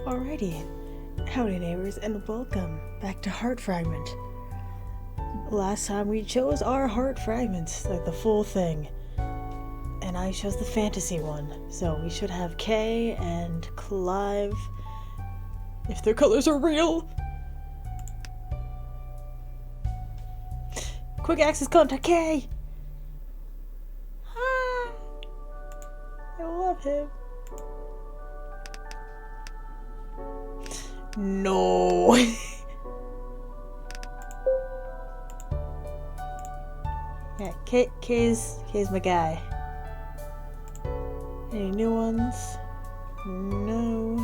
Alrighty, howdy neighbors, and welcome back to Heart Fragment. Last time we chose our Heart Fragments, like the full thing, and I chose the fantasy one, so we should have Kay and Clive, if their colors are real. Quick access contact, Kay! Ah, I love him. No. Yeah, Kay's my guy. Any new ones? No.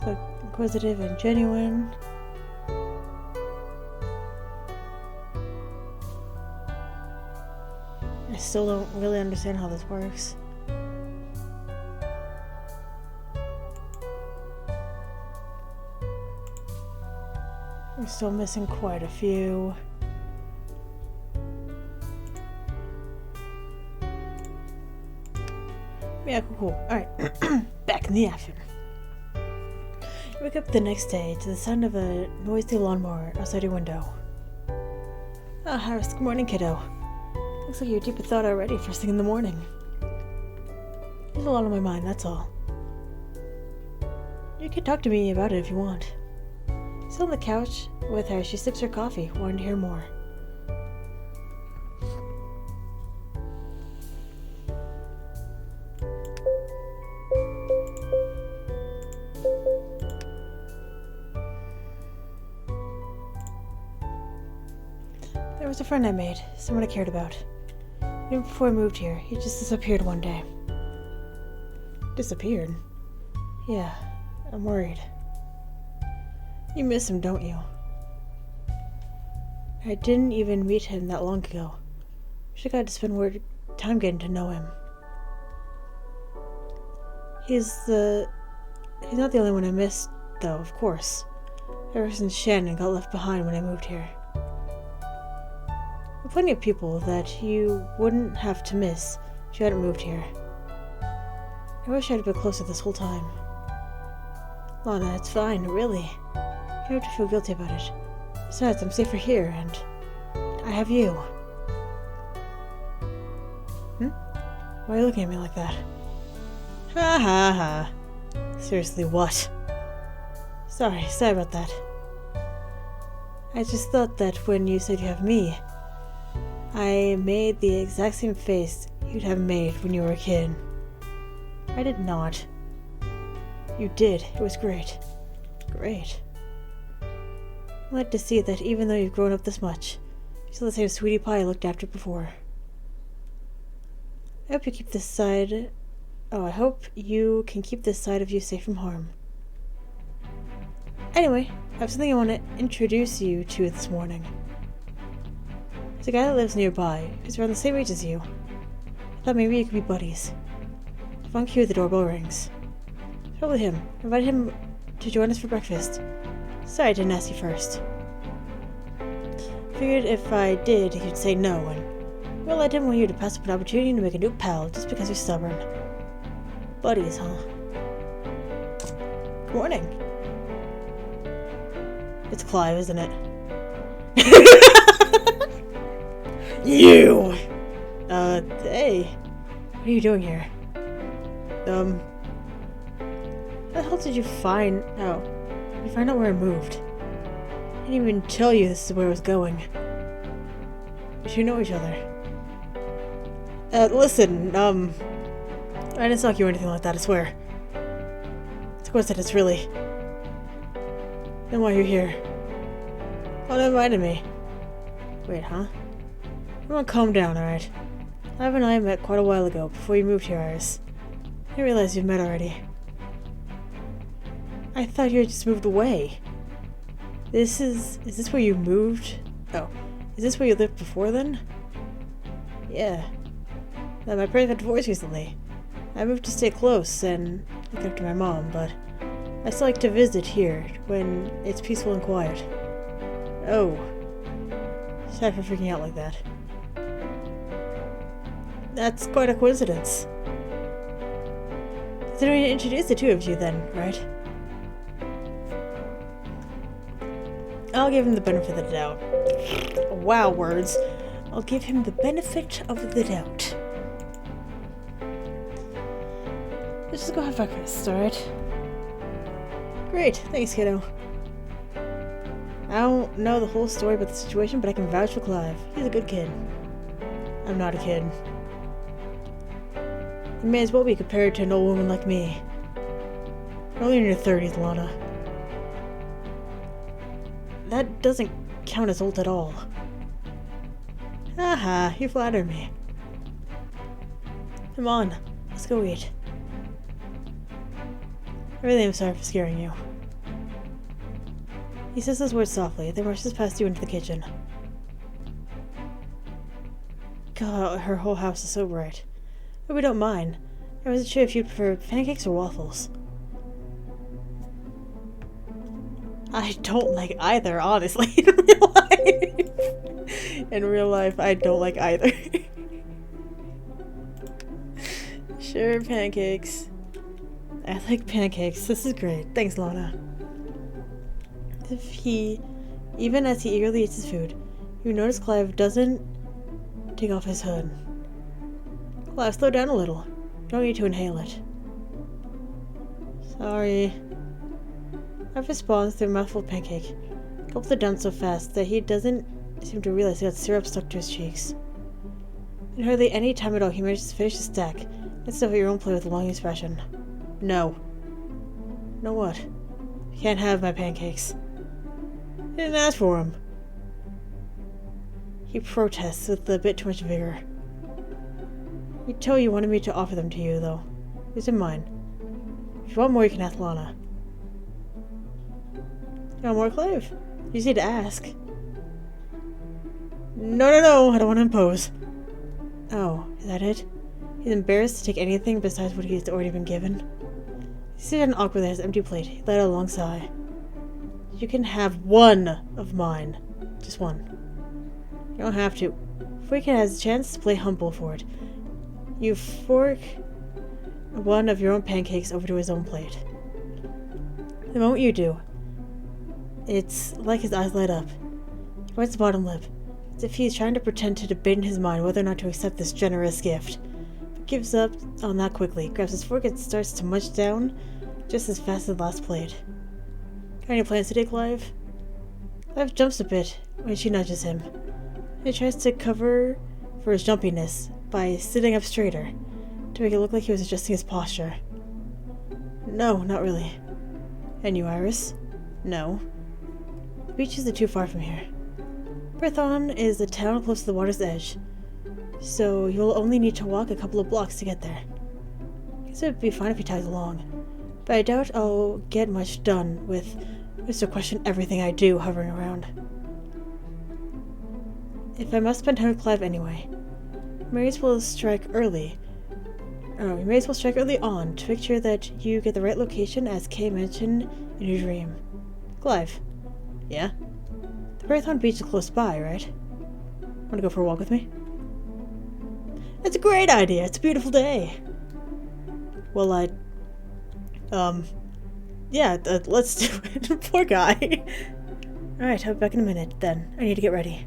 So inquisitive and genuine. I still don't really understand how this works. We're still missing quite a few. Yeah, cool. Alright, back in the action. You wake up the next day to the sound of a noisy lawnmower outside your window. Ah, Harris, good morning, kiddo. Looks like you're deep in thought already first thing in the morning. There's a lot on my mind, that's all. You can talk to me about it if you want. Still on the couch with her, she sips her coffee, wanting to hear more. There was a friend I made, someone I cared about. Even before I moved here, he just disappeared one day. Disappeared? Yeah, I'm worried. You miss him, don't you? I didn't even meet him that long ago. Wish I got to spend more time getting to know him. He's not the only one I missed, though, of course. Ever since Shannon got left behind when I moved here. There are plenty of people that you wouldn't have to miss if you hadn't moved here. I wish I'd been closer this whole time. Lana, it's fine, really. You don't have to feel guilty about it. Besides, I'm safer here, and I have you. Why are you looking at me like that? Ha ha ha. Seriously, what? Sorry about that. I just thought that when you said you have me, I made the exact same face you'd have made when you were a kid. I did not. You did. It was great. Great. I'm glad to see that even though you've grown up this much, you're still the same sweetie pie I looked after before. I hope you keep this side... I hope you can keep this side of you safe from harm. Anyway, I have something I want to introduce you to this morning. There's a guy that lives nearby, who's around the same age as you. I thought maybe you could be buddies. If I'm cue, the doorbell rings. It's probably him. I invited him to join us for breakfast. Sorry I didn't ask you first. Figured if I did, you'd say no, and well, I didn't want you to pass up an opportunity to make a new pal just because you're stubborn. Buddies, huh? Good morning. It's Clive, isn't it? You! Hey. What are you doing here? How the hell did you find... you find out where I moved? I didn't even tell you this is where I was going. We should know each other. Listen, I didn't stalk you or anything like that, I swear. It's a coincidence, really. Then why are you here? Oh, never mind me. Wait, huh? Everyone calm down, alright? Clive and I met quite a while ago, before you moved here, Iris. I didn't realize you've met already. I thought you had just moved away. Is this where you moved? Oh, is this where you lived before then? Yeah. My parents got divorced recently. I moved to stay close and look after my mom, but I still like to visit here when it's peaceful and quiet. Oh. Sorry for freaking out like that. That's quite a coincidence. considering to introduce the two of you then, right? I'll give him the benefit of the doubt. Wow, words. I'll give him the benefit of the doubt. Let's just go have breakfast, alright? Great, thanks, kiddo. I don't know the whole story about the situation, but I can vouch for Clive. He's a good kid. I'm not a kid. You may as well be compared to an old woman like me. You're only in your 30s, Lana. That doesn't count as old at all. Haha, you flatter me. Come on, let's go eat. I really am sorry for scaring you. He says those words softly, then rushes past you into the kitchen. God, her whole house is so bright. But we don't mind. I wasn't sure if you'd prefer pancakes or waffles. I don't like either, honestly, in real life. In real life, I don't like either. Sure, pancakes. I like pancakes. This is great. Thanks, Lana. Even as he eagerly eats his food, you notice Clive doesn't take off his hood. Clive, slow down a little. You don't need to inhale it. Sorry. Clive responds through a mouthful of pancake. Gulps it down so fast that he doesn't seem to realize he got syrup stuck to his cheeks. In hardly any time at all, he manages to finish the stack and stuff at your own plate with a long expression. No. No what? You can't have my pancakes. I didn't ask for them. He protests with a bit too much vigor. You told you wanted me to offer them to you, though. These are mine. If you want more, you can ask Lana. You want more, Clive? You just need to ask. No, I don't want to impose. Oh, is that it? He's embarrassed to take anything besides what he's already been given. He sits down awkwardly at his empty plate. He let out a long sigh. You can have one of mine. Just one. You don't have to. Freakin' has a chance to play humble for it. You fork one of your own pancakes over to his own plate. The moment you do, it's like his eyes light up. He bites the bottom lip, as if he's trying to pretend to debate in his mind whether or not to accept this generous gift. But gives up on that quickly, grabs his fork and starts to munch down just as fast as the last plate. Got any plans today, Clive? Clive jumps a bit when she nudges him. He tries to cover for his jumpiness by sitting up straighter, to make it look like he was adjusting his posture. No, not really. And you, Iris? No. The beach isn't too far from here. Berthon is a town close to the water's edge, so you'll only need to walk a couple of blocks to get there. I guess it would be fine if he tags along, but I doubt I'll get much done with Mr. Question Everything I Do hovering around. If I must spend time with Clive anyway, you may as well strike early on to make sure that you get the right location as Kay mentioned in your dream. Clive. Yeah? The Berthon Beach is close by, right? Want to go for a walk with me? That's a great idea! It's a beautiful day! Well, yeah, let's do it. Poor guy. Alright, I'll be back in a minute, then. I need to get ready.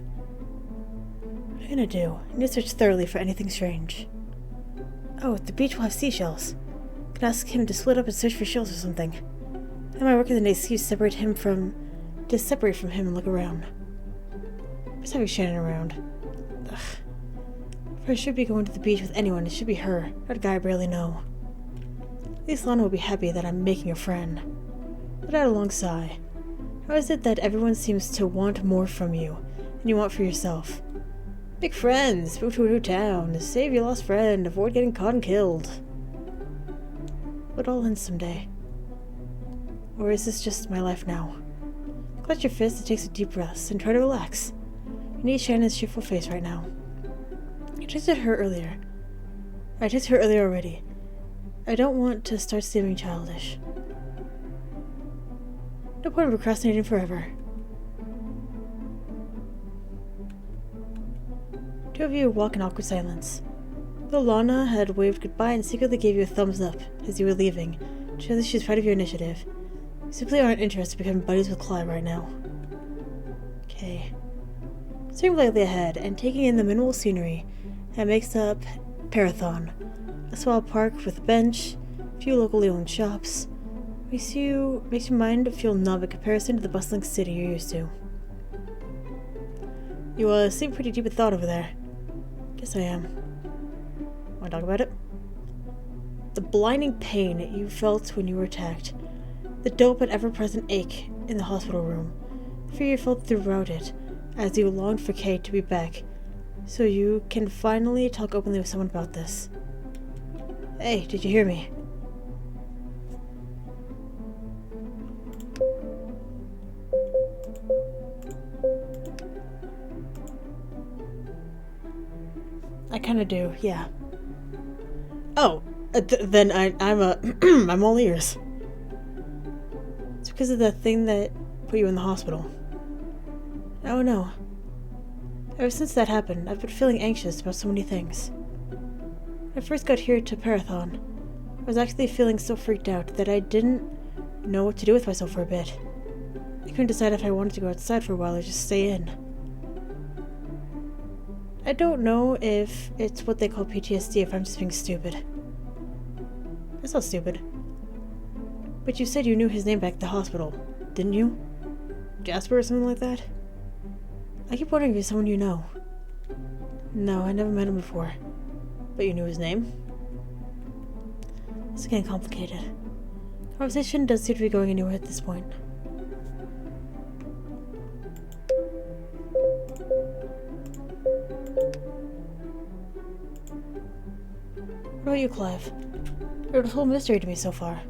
What am I gonna do? I need to search thoroughly for anything strange. Oh, the beach will have seashells. I can ask him to split up and search for shells or something. That might work as an excuse to separate from him and look around. Just having Shannon around. Ugh. If I should be going to the beach with anyone, it should be her, not a guy I barely know. At least Lana will be happy that I'm making a friend. Let out a long sigh. How is it that everyone seems to want more from you than you want for yourself? Make friends, move to a new town, save your lost friend, avoid getting caught and killed. But all ends someday. Or is this just my life now? Clutch your fist and take some deep breaths and try to relax. You need Shannon's cheerful face right now. I texted her earlier already. I don't want to start seeming childish. No point in procrastinating forever. Two of you walk in awkward silence. Though Lana had waved goodbye and secretly gave you a thumbs up as you were leaving, to show that she's proud of your initiative. You simply aren't interested in becoming buddies with Clive right now. Okay. Staring lightly ahead and taking in the minimal scenery that makes up Parathon, a small park with a bench, a few locally owned shops, makes your mind feel numb in comparison to the bustling city you're used to. You seem pretty deep in thought over there. Guess I am. Want to talk about it? The blinding pain you felt when you were attacked, the dope and ever-present ache in the hospital room, the fear you felt throughout it, as you longed for Kate to be back, so you can finally talk openly with someone about this. Hey, did you hear me? I kinda do, yeah. Oh, then I'm all ears. It's because of the thing that put you in the hospital. Oh no. Ever since that happened, I've been feeling anxious about so many things. When I first got here to Parathon, I was actually feeling so freaked out that I didn't know what to do with myself for a bit. I couldn't decide if I wanted to go outside for a while or just stay in. I don't know if it's what they call PTSD, if I'm just being stupid. That's not stupid. But you said you knew his name back at the hospital, didn't you? Jasper or something like that? I keep wondering if he's someone you know. No, I never met him before. But you knew his name? It's getting complicated. Conversation doesn't seem to be going anywhere at this point. What about you, Clive? You're a whole mystery to me so far.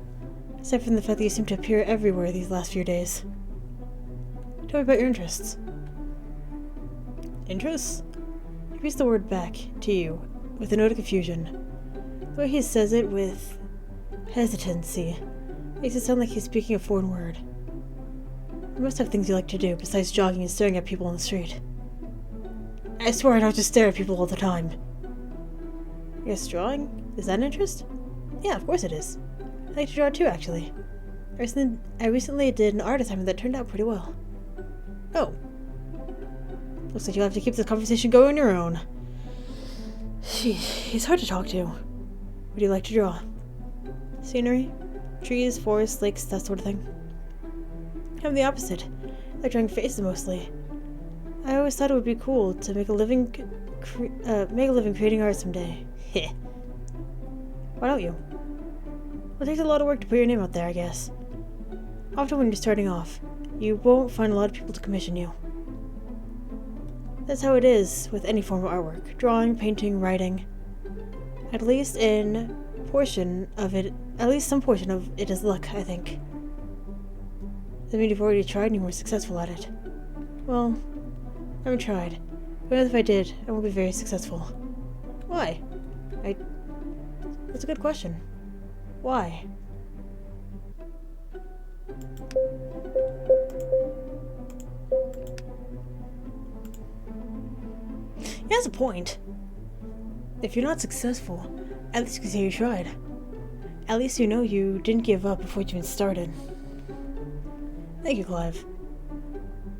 Aside from the fact that you seem to appear everywhere these last few days. Tell me about your interests. Interests? He reads the word back to you with a note of confusion. The way he says it with hesitancy makes it sound like he's speaking a foreign word. You must have things you like to do besides jogging and staring at people on the street. I swear I don't just stare at people all the time. Yes, drawing? Is that an interest? Yeah, of course it is. I like to draw too, actually. I recently did an art assignment that turned out pretty well. Oh. Looks like you'll have to keep this conversation going on your own. He's hard to talk to. What do you like to draw? Scenery? Trees, forests, lakes, that sort of thing. I'm the opposite. I like drawing faces mostly. I always thought it would be cool to make a living creating art someday. Heh. Why don't you? It takes a lot of work to put your name out there, I guess. Often when you're starting off, you won't find a lot of people to commission you. That's how it is with any form of artwork. Drawing, painting, writing. At least some portion of it is luck, I think. That means you've already tried and you were successful at it. Well, I haven't tried. But if I did, I won't be very successful. Why? That's a good question. Why? He has a point. If you're not successful, at least you can say you tried. At least you know you didn't give up before you even started. Thank you, Clive.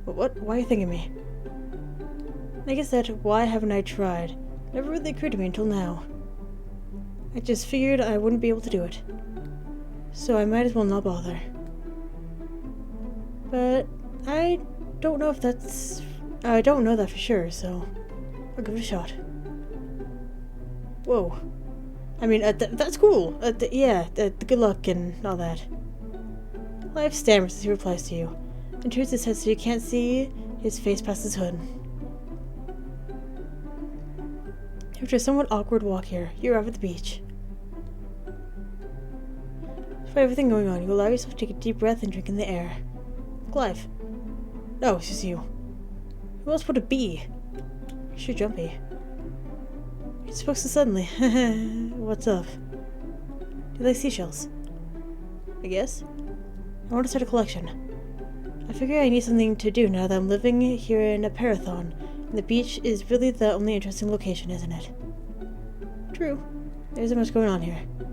But why are you thinking of me? I guess that why haven't I tried never really occurred to me until now. I just figured I wouldn't be able to do it. So I might as well not bother. But I don't know that for sure, so I'll give it a shot. Whoa. I mean, that's cool. Good luck and all that. Clive stammers as he replies to you, and turns his head so you can't see his face past his hood. After a somewhat awkward walk here, you arrive at the beach. Despite everything going on, you allow yourself to take a deep breath and drink in the air. Clive. No, it's just you. Who else would it be? You're sure jumpy. You spoke so suddenly. What's up? Do you like seashells? I guess. I want to start a collection. I figure I need something to do now that I'm living here in a Parathon, and the beach is really the only interesting location, isn't it? True. There isn't much going on here. Do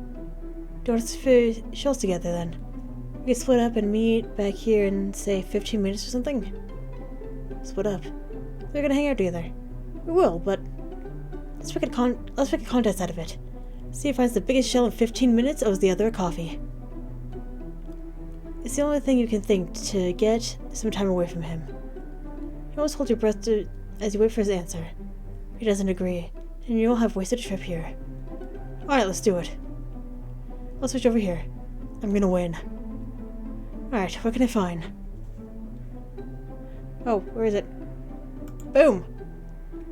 you want us to shells together then? We can split up and meet back here in, say, 15 minutes or something? Split up. We're gonna hang out together. We will, but let's make a contest out of it. See who finds the biggest shell in 15 minutes owes the other a coffee. It's the only thing you can think to get some time away from him. You always hold your breath as you wait for his answer. If he doesn't agree, then you'll have wasted a trip here. Alright, let's do it. I'll switch over here. I'm gonna win. Alright, what can I find? Oh, where is it? Boom!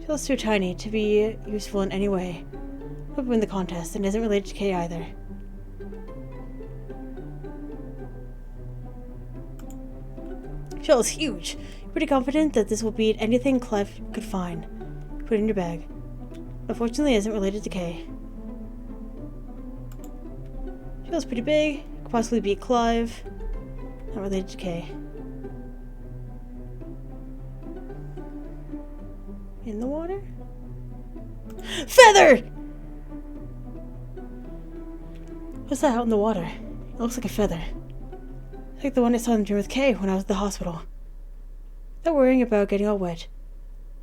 Shell's too tiny to be useful in any way. Hope win the contest, and isn't related to Kay either. Shell is huge. Pretty confident that this will beat anything Clive could find. Put it in your bag. Unfortunately, it isn't related to Kay. Shell's pretty big. Could possibly beat Clive. Not related to Kay. In the water? Feather! What's that out in the water? It looks like a feather. Like the one I saw in the dream with Kay when I was at the hospital. Without worrying about getting all wet,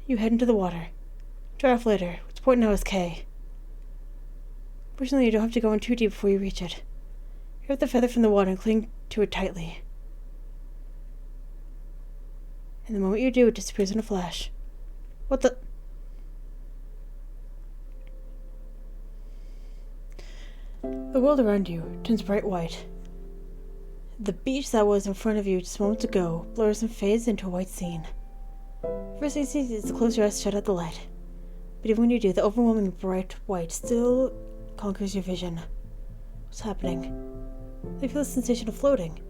you head into the water. Dry off later. What's important now is Kay. Fortunately, you don't have to go in too deep before you reach it. Grab the feather from the water and cling to it tightly. And the moment you do, it disappears in a flash. What the... The world around you turns bright white. The beach that was in front of you just moments ago blurs and fades into a white scene. First thing you see is to close your eyes to shut out the light. But even when you do, the overwhelming bright white still conquers your vision. What's happening? You feel the sensation of floating.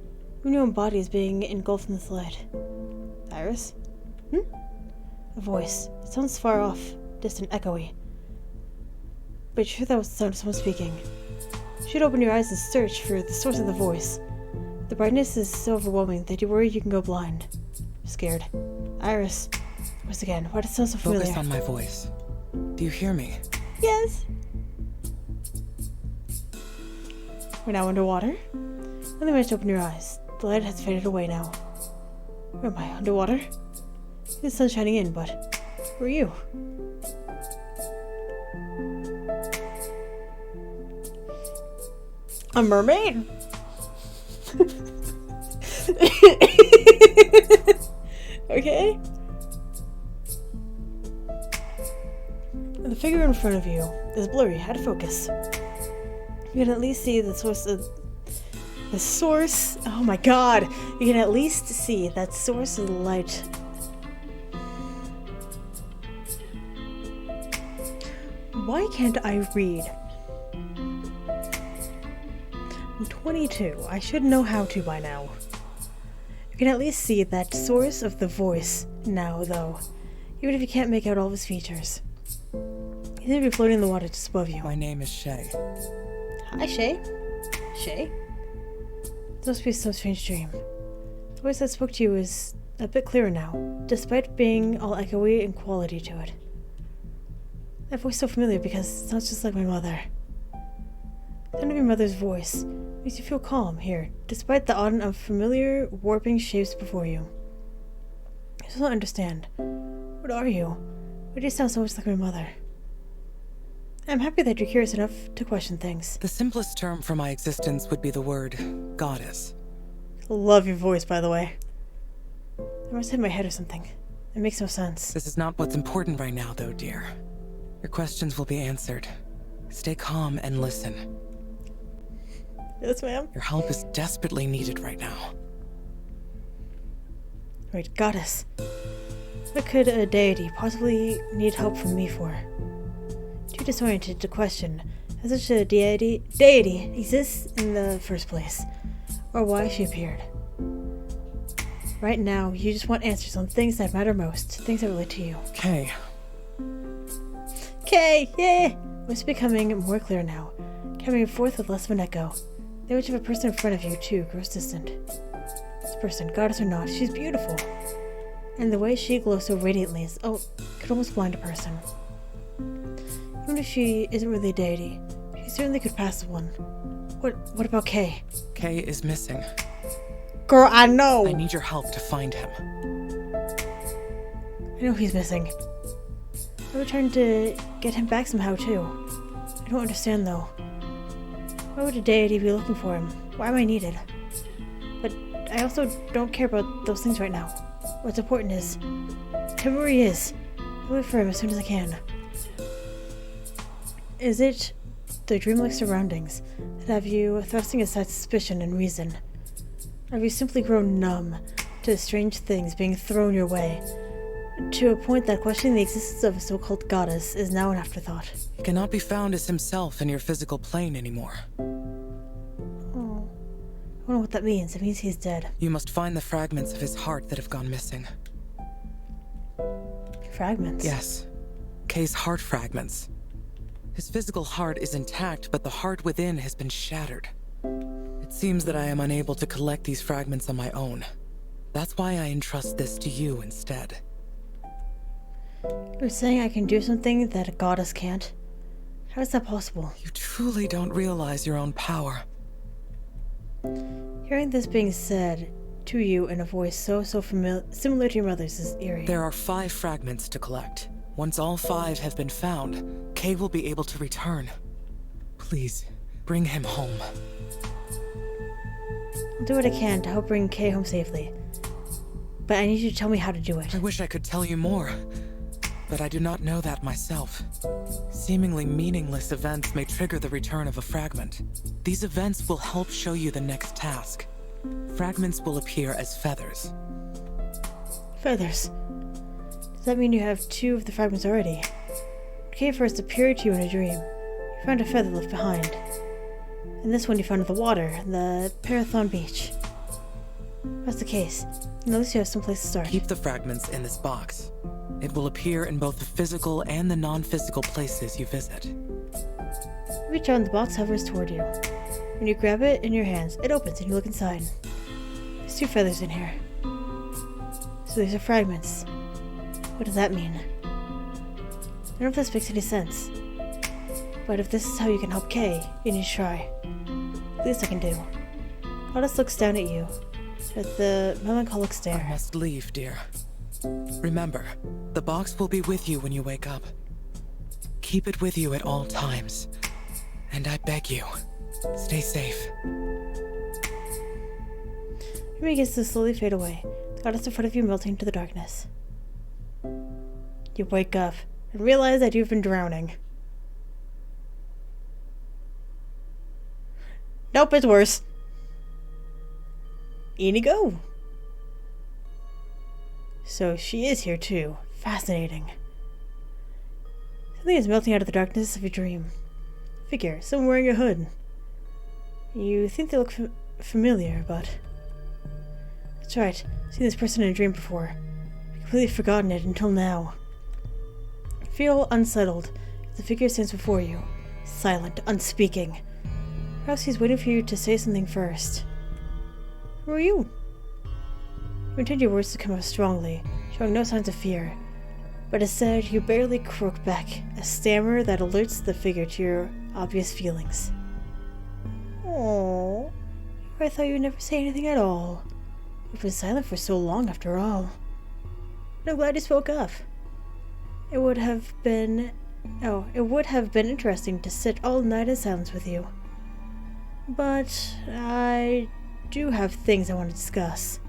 Even your own body is being engulfed in this light. Iris? A voice. It sounds far off, distant, echoey. But you're sure that was the sound of someone speaking. You should open your eyes and search for the source of the voice. The brightness is so overwhelming that you worry you can go blind. You're scared. Iris. Once again, why does it sound so familiar? Focus on my voice. Do you hear me? Yes. We're now underwater. Only managed to open your eyes. The light has faded away now. Where am I? Underwater? The sun's shining in, but who are you? A mermaid? Okay. The figure in front of you is blurry, out of focus. You can at least see the source of... Oh my god! You can at least see that source of the light. Why can't I read? I'm 22. I should know how to by now. You can at least see that source of the voice now, though, even if you can't make out all of his features. He's gonna be floating in the water just above you. My name is Shay. Hi, Shay. Shay? This must be some strange dream. The voice that spoke to you is a bit clearer now, despite being all echoey in quality to it. That voice is so familiar because it sounds just like my mother. The sound of your mother's voice makes you feel calm here, despite the odd and unfamiliar warping shapes before you. I still don't understand. What are you? Why do you sound so much like my mother? I'm happy that you're curious enough to question things. The simplest term for my existence would be the word goddess. Love your voice, by the way. I must hit my head or something. It makes no sense. This is not what's important right now, though, dear. Your questions will be answered. Stay calm and listen. Yes, ma'am. Your help is desperately needed right now. Wait, goddess. What could a deity possibly need help from me for? Too disoriented to question how such a deity exists in the first place, or why she appeared. Right now, you just want answers on things that matter most, things that relate to you. Kay. Kay, yeah! It's becoming more clear now, coming forth with less of an echo. The image of a person in front of you, too, grows distant. This person, goddess or not, she's beautiful. And the way she glows so radiantly is, could almost blind a person. Even Even if she isn't really a deity, she certainly could pass one. What about Kay? Kay is missing. Girl, I know! I need your help to find him. I know he's missing. I was trying to get him back somehow, too. I don't understand, though. Why would a deity be looking for him? Why am I needed? But I also don't care about those things right now. What's important is, whoever he is, I'll look for him as soon as I can. Is it the dreamlike surroundings that have you thrusting aside suspicion and reason? Or have you simply grown numb to strange things being thrown your way, to a point that questioning the existence of a so-called goddess is now an afterthought? He cannot be found as himself in your physical plane anymore. Oh, I wonder what that means. It means he's dead. You must find the fragments of his heart that have gone missing. Fragments? Yes. Kay's heart fragments. His physical heart is intact, but the heart within has been shattered. It seems that I am unable to collect these fragments on my own. That's why I entrust this to you instead. You're saying I can do something that a goddess can't? How is that possible? You truly don't realize your own power. Hearing this being said to you in a voice so similar to your mother's is eerie. There are 5 fragments to collect. Once all 5 have been found, Kay will be able to return. Please, bring him home. I'll do what I can to help bring Kay home safely. But I need you to tell me how to do it. I wish I could tell you more, but I do not know that myself. Seemingly meaningless events may trigger the return of a fragment. These events will help show you the next task. Fragments will appear as feathers. Feathers? Does that mean you have 2 of the fragments already? Kay first appeared to you in a dream. You found a feather left behind. And this one you found in the water, in the Parathon Beach. If that's the case, then at least you have someplace to start. Keep the fragments in this box. It will appear in both the physical and the non-physical places you visit. Reach out and the box hovers toward you. When you grab it in your hands, it opens and you look inside. There's 2 feathers in here. So these are fragments. What does that mean? I don't know if this makes any sense. But if this is how you can help Kay, you need to try. The least I can do. Goddess looks down at you with the melancholic stare. I must leave, dear. Remember, the box will be with you when you wake up. Keep it with you at all times. And I beg you, stay safe. Your begins to slowly fade away, the goddess in front of you melting into the darkness. You wake up and realize that you've been drowning. Nope, it's worse. Inigo. So she is here too. Fascinating. Something is melting out of the darkness of your dream. Figure, someone wearing a hood. You think they look familiar, but... That's right, I've seen this person in a dream before. I've completely forgotten it until now. You feel unsettled as the figure stands before you, silent, unspeaking. Perhaps he's waiting for you to say something first. Who are you? You intend your words to come out strongly, showing no signs of fear. But instead, you barely croak back, a stammer that alerts the figure to your obvious feelings. Oh, I thought you'd never say anything at all. You've been silent for so long after all. But I'm glad you spoke up. It would have been interesting to sit all night in silence with you. But I do have things I want to discuss.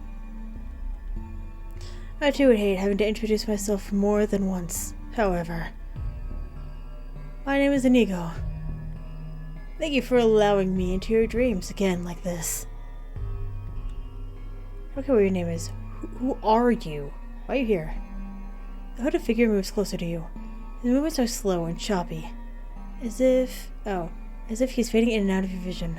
I too would hate having to introduce myself more than once, however. My name is Inigo. Thank you for allowing me into your dreams again like this. I don't care what your name is. Who are you? Why are you here? The hooded figure moves closer to you. His movements are slow and choppy. As if he's fading in and out of your vision.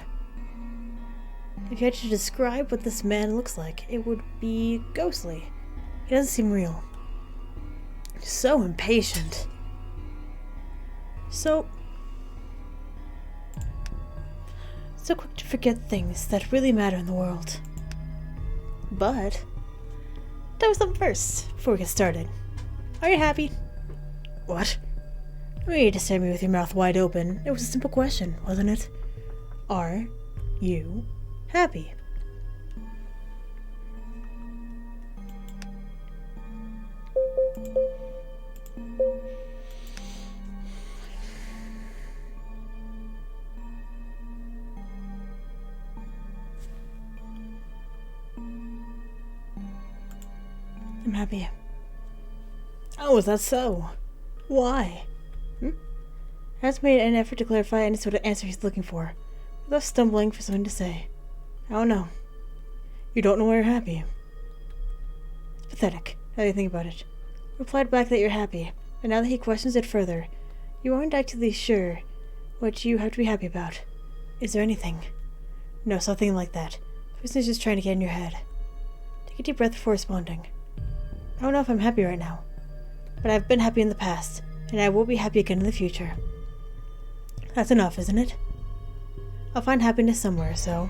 If you had to describe what this man looks like, it would be ghostly. He doesn't seem real. So impatient. So quick to forget things that really matter in the world. But that was the first before we get started. Are you happy? What? You need to stare at me with your mouth wide open. It was a simple question, wasn't it? Are you happy? I'm happy. Oh, is that so? Why? Has made an effort to clarify any sort of answer he's looking for, without stumbling for something to say. I don't know. You don't know why you're happy. It's pathetic, now that you think about it. Replied back that you're happy, but now that he questions it further, you aren't actually sure what you have to be happy about. Is there anything? No, something like that. The person is just trying to get in your head. Take a deep breath before responding. I don't know if I'm happy right now, but I've been happy in the past, and I will be happy again in the future. That's enough, isn't it? I'll find happiness somewhere, so...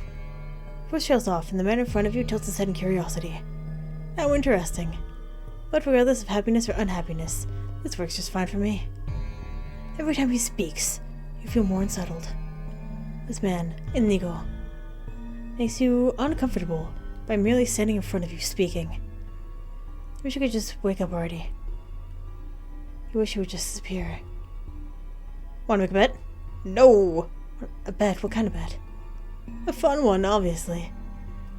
Push trails off, and the man in front of you tilts his head in curiosity. How interesting. But regardless of happiness or unhappiness, this works just fine for me. Every time he speaks, you feel more unsettled. This man, Inigo, makes you uncomfortable by merely standing in front of you speaking. I wish you could just wake up already. You wish you would just disappear. Want to make a bet? No! A bet? What kind of bet? A fun one, obviously.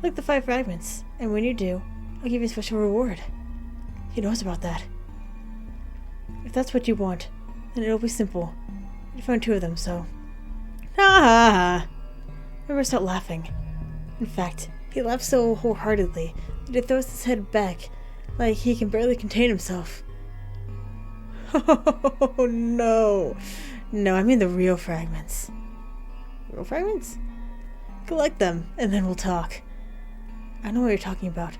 Like the 5 fragments. And when you do, I'll give you a special reward. He knows about that. If that's what you want, then it'll be simple. I found 2 of them, so... Ha ha ha! Never start laughing. In fact, he laughs so wholeheartedly that he throws his head back like he can barely contain himself. Oh no! No, I mean the real fragments. Real fragments? Collect them, and then we'll talk. I know what you're talking about.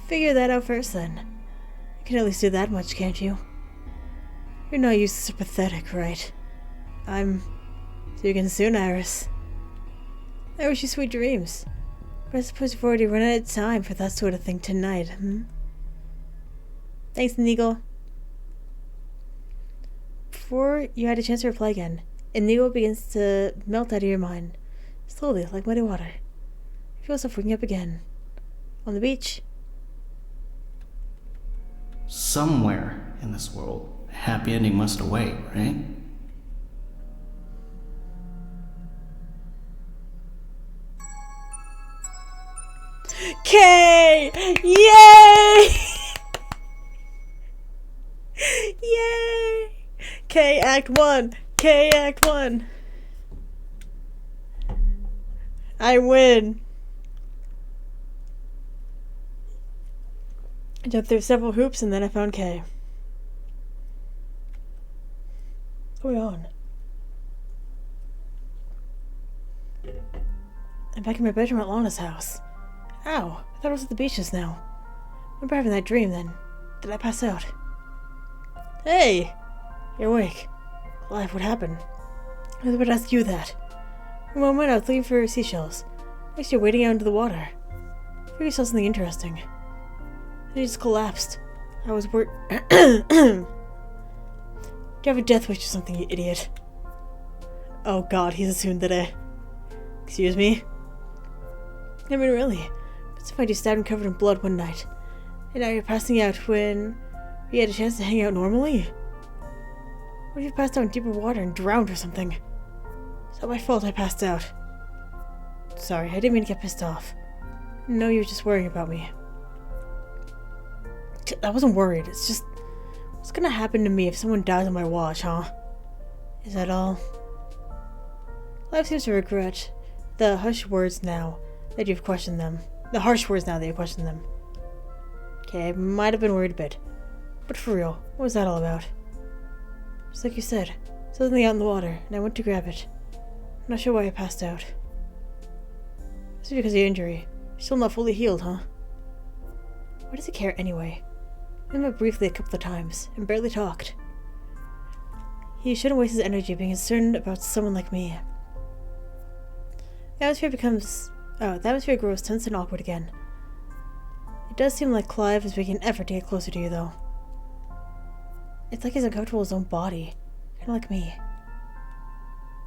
Figure that out first, then. You can at least do that much, can't you? You're not useless or pathetic, right? I'm... See you again soon, Iris. I wish you sweet dreams. But I suppose you've already run out of time for that sort of thing tonight, Thanks, Inigo. Before you had a chance to reply again, Inigo begins to melt out of your mind, slowly, like muddy water. You feel yourself waking up again. On the beach. Somewhere in this world, a happy ending must await, right? K! Yay! Yay! K Act 1! K Act 1! I win! I jumped through several hoops and then I found K. What's going on? I'm back in my bedroom at Lana's house. Ow, I thought I was at the beach just now. I remember having that dream then. Did I pass out? Hey! You're awake. Clive, what happened? I was about to ask you that. For a moment I was looking for seashells. Next you're wading out into the water. I figured you saw something interesting. Then you just collapsed. I was worried. Do you have a death wish or something, you idiot? Oh god, he's assumed that I... Excuse me? I mean, really. It's find you stabbed and covered in blood one night. And now you're passing out when we had a chance to hang out normally? What if you passed out in deeper water and drowned or something? It's not my fault I passed out. Sorry, I didn't mean to get pissed off. No, you were just worrying about me. I wasn't worried, it's just... What's gonna happen to me if someone dies on my watch, huh? Is that all? Life seems to regret the harsh words now that you've questioned them. The harsh words now that you questioned them. Okay, I might have been worried a bit. But for real, what was that all about? Just like you said, something out in the water, and I went to grab it. I'm not sure why I passed out. It's because of your injury. You're still not fully healed, huh? Why does he care anyway? We met briefly a couple of times, and barely talked. He shouldn't waste his energy being concerned about someone like me. The atmosphere grows tense and awkward again. It does seem like Clive is making an effort to get closer to you, though. It's like he's uncomfortable with his own body. Kinda like me.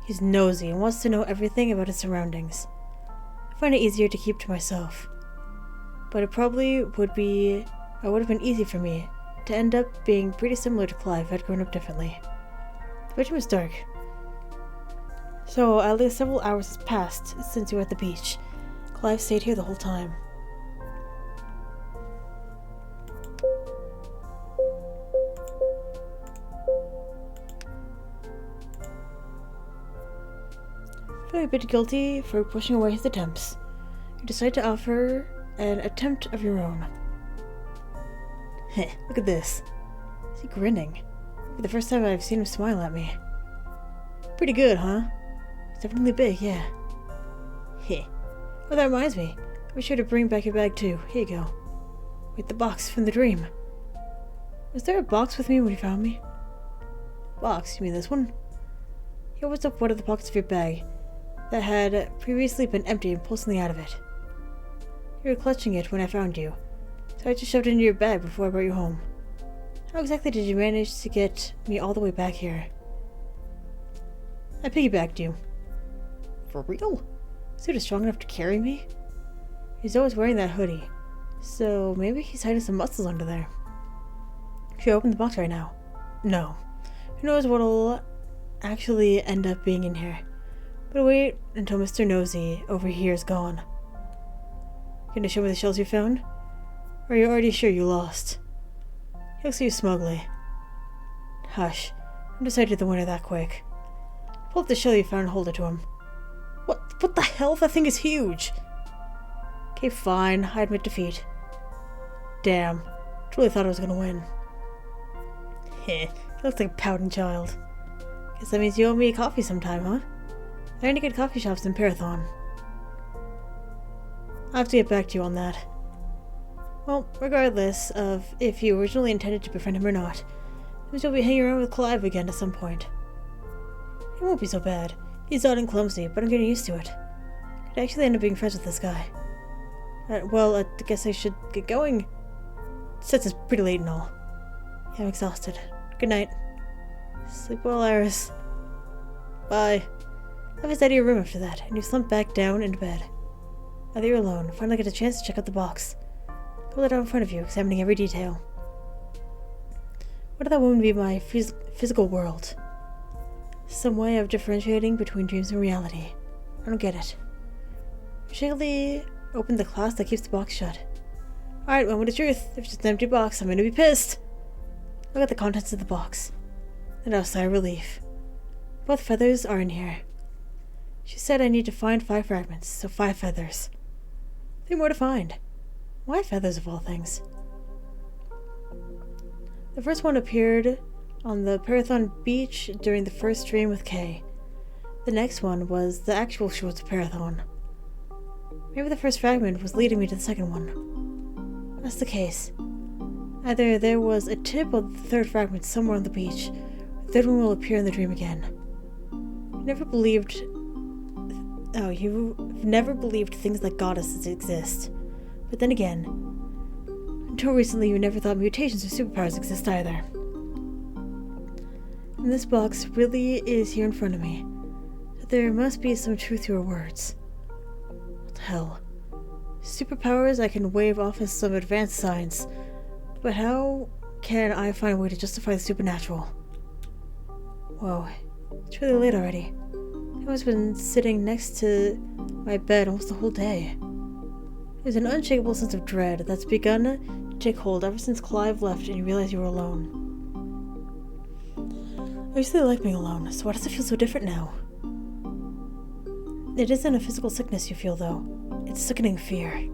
He's nosy and wants to know everything about his surroundings. I find it easier to keep to myself. But it probably would have been easy for me to end up being pretty similar to Clive if I'd grown up differently. The bedroom was dark. So at least several hours has passed since you were at the beach. Clive stayed here the whole time. Feeling a bit guilty for pushing away his attempts, you decide to offer an attempt of your own. Heh, look at this. Is he grinning? For the first time I've seen him smile at me. Pretty good, huh? It's definitely big, yeah. Heh. Oh, that reminds me. I'll be sure to bring back your bag too. Here you go. Wait, the box from the dream. Was there a box with me when you found me? Box? You mean this one? He opens up one of the pockets of your bag that had previously been empty and pulls something out of it. You were clutching it when I found you, so I just shoved it into your bag before I brought you home. How exactly did you manage to get me all the way back here? I piggybacked you. For real? Suit is strong enough to carry me? He's always wearing that hoodie, so maybe he's hiding some muscles under there. Should I open the box right now? No. Who knows what'll actually end up being in here. But wait until Mr. Nosy over here is gone. Gonna show me the shells you found? Or are you already sure you lost? He looks at you smugly. Hush. I'm decided the winner that quick. Pull up the shell you found and hold it to him. What the hell? That thing is huge! Okay, fine. I admit defeat. Damn. Truly thought I was gonna win. Heh. He looks like a pouting child. Guess that means you owe me a coffee sometime, huh? There are any good coffee shops in Parathon. I'll have to get back to you on that. Well, regardless of if you originally intended to befriend him or not, it means you'll be hanging around with Clive again at some point. It won't be so bad. He's odd and clumsy, but I'm getting used to it. Could actually end up being friends with this guy. Well, I guess I should get going, since it's pretty late and all. Yeah, I'm exhausted. Good night. Sleep well, Iris. Bye. I was out of your room after that, and you slumped back down into bed. Now that you're alone, finally get a chance to check out the box. Hold it out in front of you, examining every detail. What if that woman be my physical world? Some way of differentiating between dreams and reality. I don't get it. You shakily open the clasp that keeps the box shut. Alright, moment of truth. If it's just an empty box, I'm gonna be pissed. Look at the contents of the box. Then I'll sigh relief. Both feathers are in here. She said I need to find 5 fragments, so 5 feathers. 3 more to find. Why feathers of all things? The first one appeared on the Parathon beach during the first dream with Kay. The next one was the actual shores of Parathon. Maybe the first fragment was leading me to the second one. If that's the case, either there was a tip of the 3rd fragment somewhere on the beach, or the 3rd one will appear in the dream again. You've never believed things like goddesses exist. But then again, until recently you never thought mutations or superpowers exist either. And this box really is here in front of me. So there must be some truth to her words. What the hell? Superpowers I can wave off as some advanced science, but how can I find a way to justify the supernatural? Whoa, it's really late already. I've been sitting next to my bed almost the whole day. There's an unshakable sense of dread that's begun to take hold ever since Clive left and you realized you were alone. I usually like being alone, so why does it feel so different now? It isn't a physical sickness you feel, though. It's sickening fear.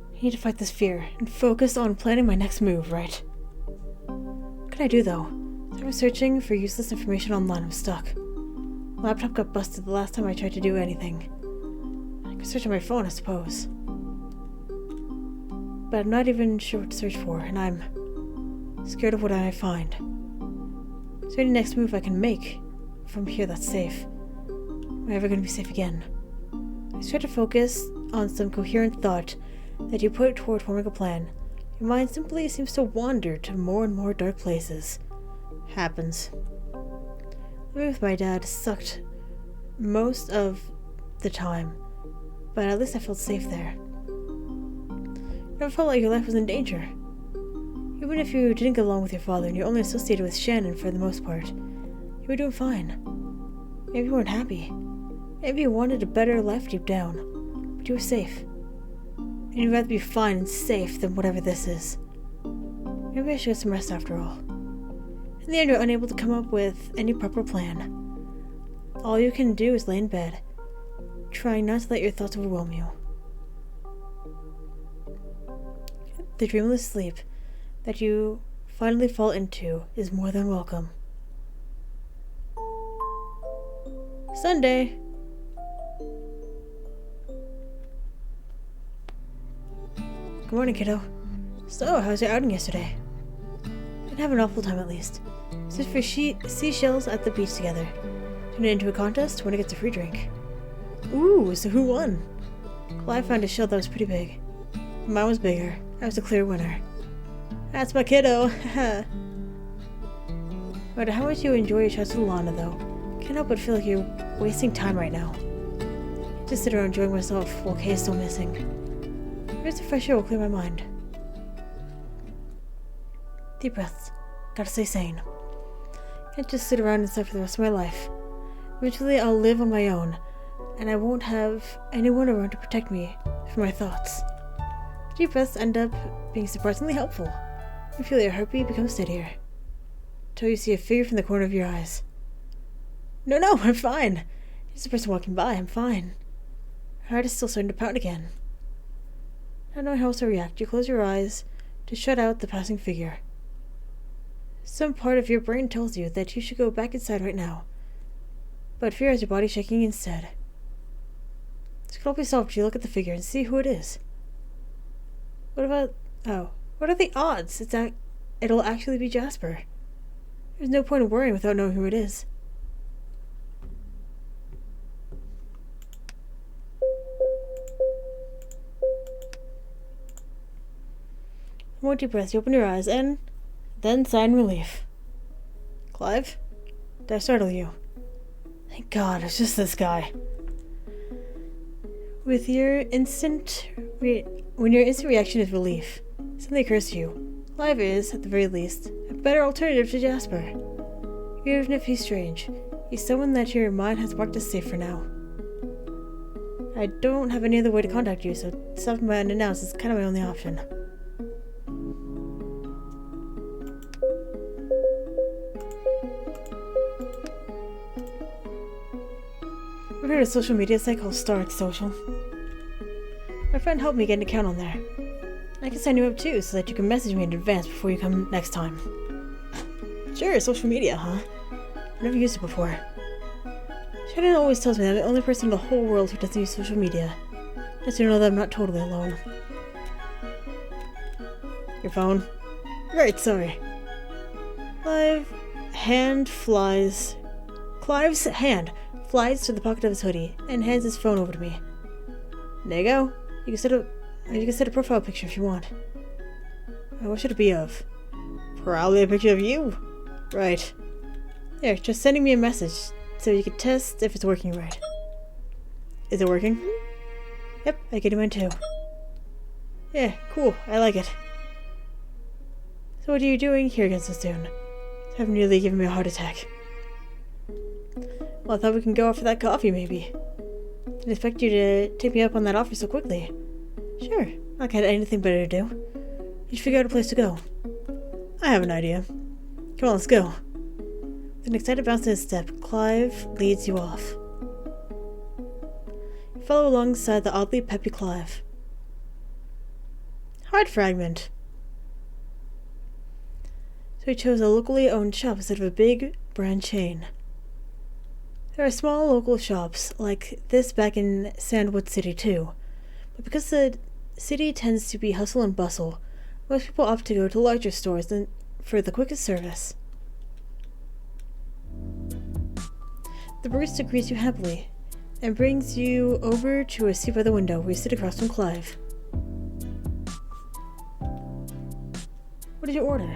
I need to fight this fear and focus on planning my next move, right? What can I do, though? I was searching for useless information online. I'm stuck. My laptop got busted the last time I tried to do anything. I could search on my phone, I suppose. But I'm not even sure what to search for, and I'm scared of what I might find. Is there any next move I can make from here that's safe? Am I ever going to be safe again? I try to focus on some coherent thought that you put toward forming a plan. Your mind simply seems to wander to more and more dark places. Happens. Living with my dad sucked most of the time, but at least I felt safe there. You never felt like your life was in danger. Even if you didn't get along with your father and you only associated with Shannon for the most part, you were doing fine. Maybe you weren't happy. Maybe you wanted a better life deep down, but you were safe. And you'd rather be fine and safe than whatever this is. Maybe I should get some rest after all. In the end, you're unable to come up with any proper plan. All you can do is lay in bed, trying not to let your thoughts overwhelm you. The dreamless sleep that you finally fall into is more than welcome. Sunday. Good morning, kiddo. So, how was your outing yesterday? Didn't have an awful time at least. Searched for seashells at the beach together. Turned it into a contest, winner gets a free drink. Ooh, so who won? Clive found a shell that was pretty big. Mine was bigger. I was the clear winner. That's my kiddo. No matter how much you enjoy your chats with Lana, though, can't help but feel like you're wasting time right now. Just sit around enjoying myself while Kay is still missing. Maybe the fresh air will clear my mind. Deep breaths. Gotta stay sane. Can't just sit around and suffer for the rest of my life. Eventually I'll live on my own, and I won't have anyone around to protect me from my thoughts. Deep breaths end up being surprisingly helpful. You feel your heartbeat become steadier, till you see a figure from the corner of your eyes. No, I'm fine. It's a person walking by. I'm fine. Her heart is still starting to pound again. Not knowing how else to react, you close your eyes to shut out the passing figure. Some part of your brain tells you that you should go back inside right now, but fear has your body shaking instead. This could all be solved if you look at the figure and see who it is. What are the odds it'll actually be Jasper? There's no point in worrying without knowing who it is. More deep breaths, you open your eyes, and then sigh in relief. Clive? Did I startle you? Thank God, it's just this guy. When your instant reaction is relief, something occurs to you. Clive is, at the very least, a better alternative to Jasper. Even if he's strange, he's someone that your mind has marked as safe for now. I don't have any other way to contact you, so stopping by unannounced is kind of my only option. I've heard of a social media site called Stark Social. My friend helped me get an account on there. I can sign you up too, so that you can message me in advance before you come next time. Sure, social media, huh? I've never used it before. Shannon always tells me that I'm the only person in the whole world who doesn't use social media. Just to know that I'm not totally alone. Your phone? Right, sorry. Clive's hand flies to the pocket of his hoodie and hands his phone over to me. There you go. You can set a profile picture if you want. What should it be of? Probably a picture of you. Right. There, just sending me a message so you can test if it's working right. Is it working? Yep, I get mine too. Yeah, cool. I like it. So what are you doing here again so soon? You have nearly given me a heart attack. Well, I thought we can go out for that coffee, maybe. Didn't expect you to take me up on that offer so quickly. Sure, I can't have anything better to do. You should figure out a place to go. I have an idea. Come on, let's go. With an excited bounce in his step, Clive leads you off. You follow alongside the oddly peppy Clive. Heart Fragment. So he chose a locally owned shop instead of a big brand chain. There are small local shops like this back in Sandwood City too, but because the city tends to be hustle and bustle, most people opt to go to larger stores for the quickest service. The barista greets you happily and brings you over to a seat by the window where you sit across from Clive. What did you order?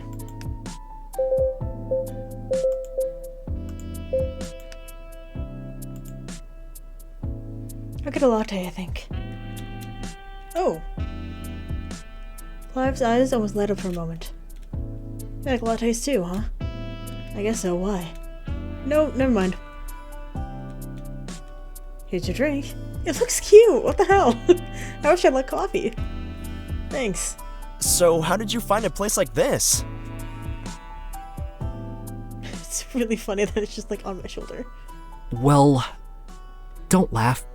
I'll get a latte, I think. Oh. Clive's eyes almost light up for a moment. You like lattes too, huh? I guess so, why? No, never mind. Here's your drink. It looks cute! What the hell? I wish I liked coffee. Thanks. So, how did you find a place like this? It's really funny that it's just like on my shoulder. Well, don't laugh.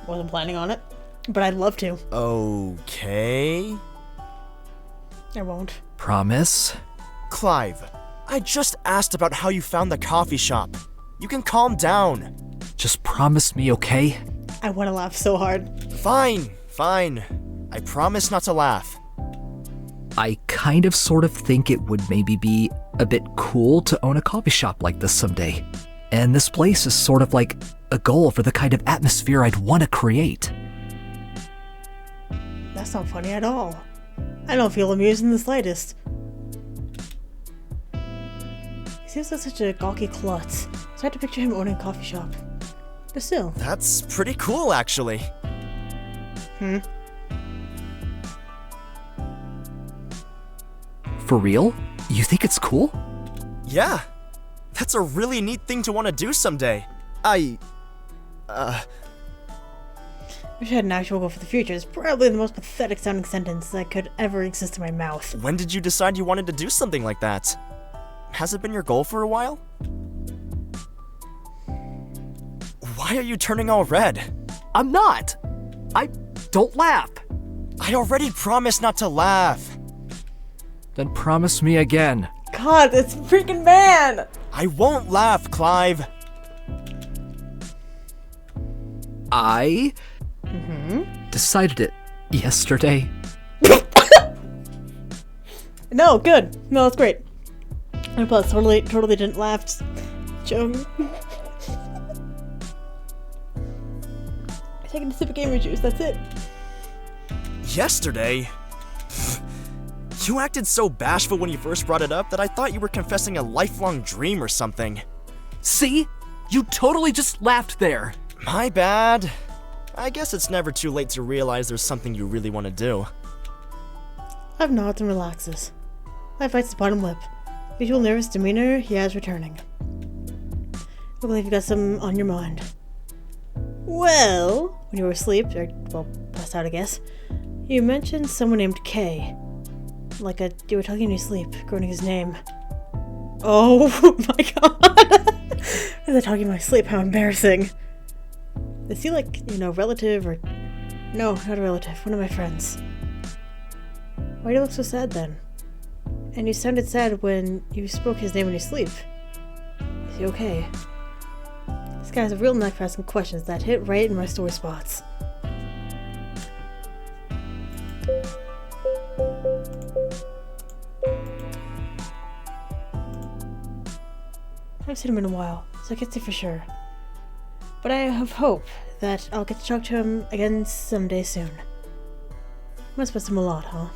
Wasn't planning on it, but I'd love to. Okay. I won't. Promise? Clive, I just asked about how you found the coffee shop. You can calm down. Just promise me, okay? I want to laugh so hard. Fine. I promise not to laugh. I kind of sort of think it would maybe be a bit cool to own a coffee shop like this someday. And this place is sort of like a goal for the kind of atmosphere I'd want to create. That's not funny at all. I don't feel amused in the slightest. He seems like such a gawky klutz, so I had to picture him owning a coffee shop. But still. That's pretty cool, actually. For real? You think it's cool? Yeah. That's a really neat thing to want to do someday. I Wish I had an actual goal for the future. It's probably the most pathetic sounding sentence that could ever exist in my mouth. When did you decide you wanted to do something like that? Has it been your goal for a while? Why are you turning all red? I'm not! Don't laugh! I already promised not to laugh. Then promise me again. God, it's freaking man! I won't laugh, Clive. I decided it yesterday. No, good. No, that's great. And plus, totally didn't laugh. Just joking. Taking a sip of gamer juice, that's it. Yesterday? You acted so bashful when you first brought it up that I thought you were confessing a lifelong dream or something. See? You totally just laughed there. My bad. I guess it's never too late to realize there's something you really want to do. Clive nods and relaxes. Clive bites his bottom lip. Usual nervous demeanor he has returning. I believe you got some on your mind. Well, when you were asleep, or, well, passed out I guess, you mentioned someone named Kay. You were talking in your sleep, groaning his name. Oh my god! Was I talking in my sleep? How embarrassing. Is he relative or... No, not a relative, one of my friends. Why do you look so sad then? And you sounded sad when you spoke his name in your sleep. Is he okay? This guy has a real knack for asking questions that hit right in my sore spots. I haven't seen him in a while, so I can't say for sure. But I have hope that I'll get to talk to him again someday soon. Must miss him a lot, huh?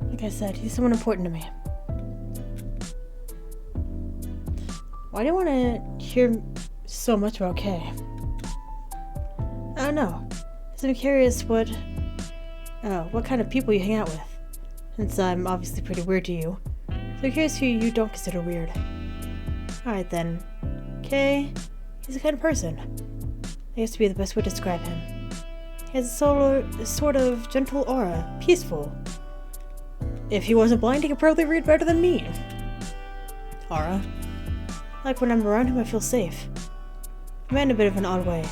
Like I said, he's someone important to me. Why do you want to hear so much about Kay? I don't know. I'm curious what kind of people you hang out with. Since I'm obviously pretty weird to you. So I'm curious who you don't consider weird. Alright then. Kay, he's the kind of person. I guess to be the best way to describe him. He has a sort of gentle aura, peaceful. If he wasn't blind, he could probably read better than me. Aura. Like when I'm around him, I feel safe. I'm in a bit of an odd way.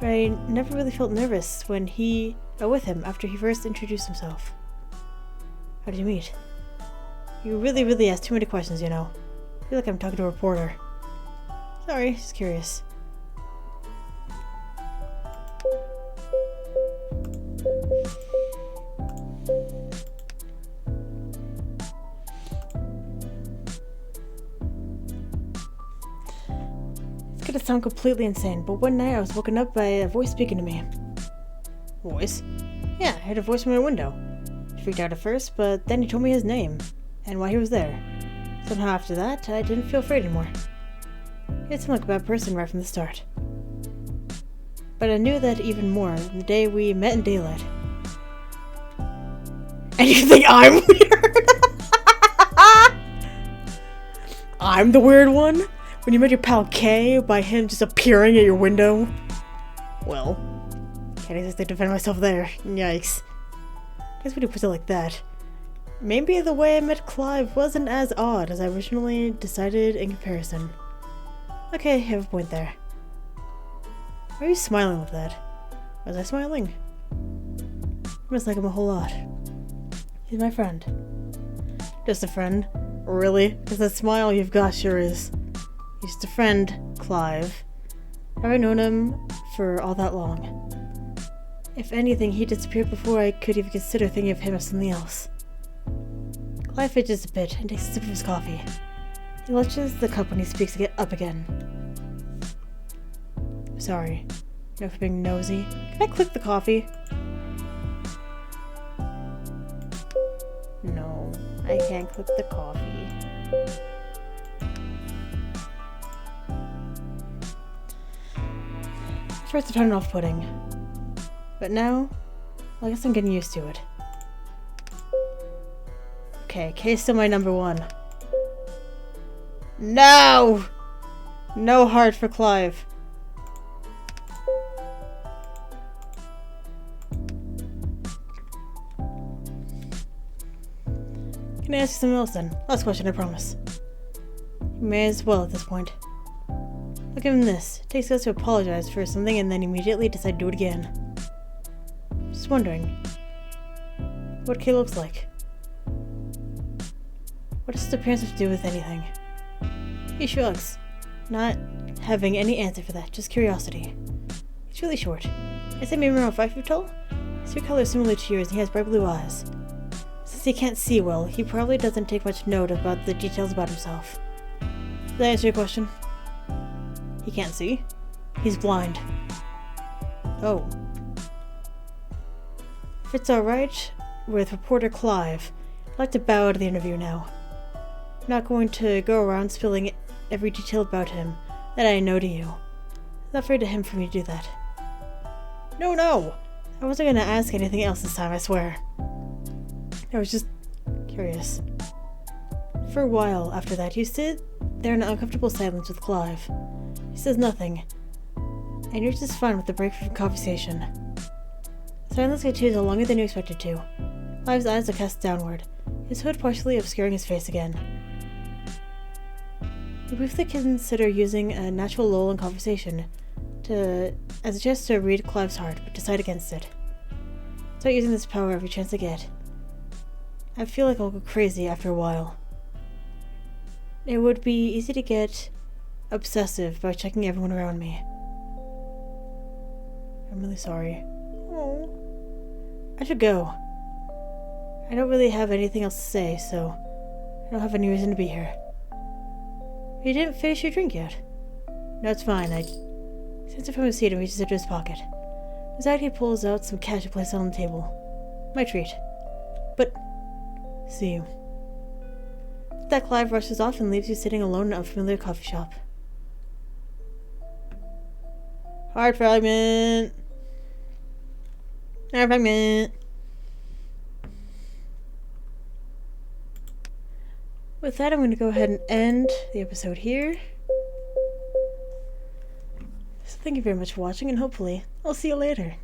But I never really felt nervous when with him after he first introduced himself. How did you meet? You really ask too many questions, you know. I feel like I'm talking to a reporter. Sorry, just curious. gonna sound completely insane, but one night I was woken up by a voice speaking to me. Voice? Yeah, I heard a voice from my window. I freaked out at first, but then he told me his name, and why he was there. Somehow after that, I didn't feel afraid anymore. He seemed like a bad person right from the start. But I knew that even more the day we met in daylight. And you think I'm weird? I'm the weird one? When you met your pal K by him just appearing at your window? Well, can't exactly defend myself there. Yikes. Guess when you put it like that, maybe the way I met Clive wasn't as odd as I originally decided in comparison. Okay, I have a point there. Why are you smiling like that? Was I smiling? I must like him a whole lot. He's my friend. Just a friend? Really? Because that smile you've got sure is. He's just a friend, Clive. Have I known him for all that long? If anything, he disappeared before I could even consider thinking of him as something else. Clive fidgets a bit and takes a sip of his coffee. He clutches the cup when he speaks to get up again. Sorry. You know, for being nosy. Can I click the coffee? No, I can't click the coffee. First I found it off-putting. But now, well, I guess I'm getting used to it. Okay, K's still my number one. No! No heart for Clive. Can I ask you something else then? Last question, I promise. You may as well at this point. Look at him this. It takes us to apologize for something and then immediately decide to do it again. Just wondering what Kay looks like. What does his appearance have to do with anything? He shrugs, not having any answer for that, just curiosity. He's really short. I say maybe around 5 feet tall? His hair color is similar to yours and he has bright blue eyes. Since he can't see well, he probably doesn't take much note about the details about himself. Does that answer your question? He can't see? He's blind. Oh. If it's alright with reporter Clive, I'd like to bow out of the interview now. I'm not going to go around spilling every detail about him that I know to you. It's not fair to him for me to do that. No! I wasn't going to ask anything else this time, I swear. I was just curious. For a while after that, you sit there in an uncomfortable silence with Clive. He says nothing, and you're just fine with the break from conversation. Silence continues longer than you expected to. Clive's eyes are cast downward, his hood partially obscuring his face again. You briefly consider using a natural lull in conversation as a chance to read Clive's heart, but decide against it. Start using this power every chance I get. I feel like I'll go crazy after a while. It would be easy to get obsessive by checking everyone around me. I'm really sorry. Oh, I should go. I don't really have anything else to say, so I don't have any reason to be here. You didn't finish your drink yet. No, it's fine. I sits it from his seat and reaches into his pocket. Beside he pulls out some cash and places it on the table. My treat. But see you. That Clive rushes off and leaves you sitting alone in an unfamiliar coffee shop. Heart Fragment! Heart Fragment! With that, I'm going to go ahead and end the episode here. So thank you very much for watching, and hopefully I'll see you later.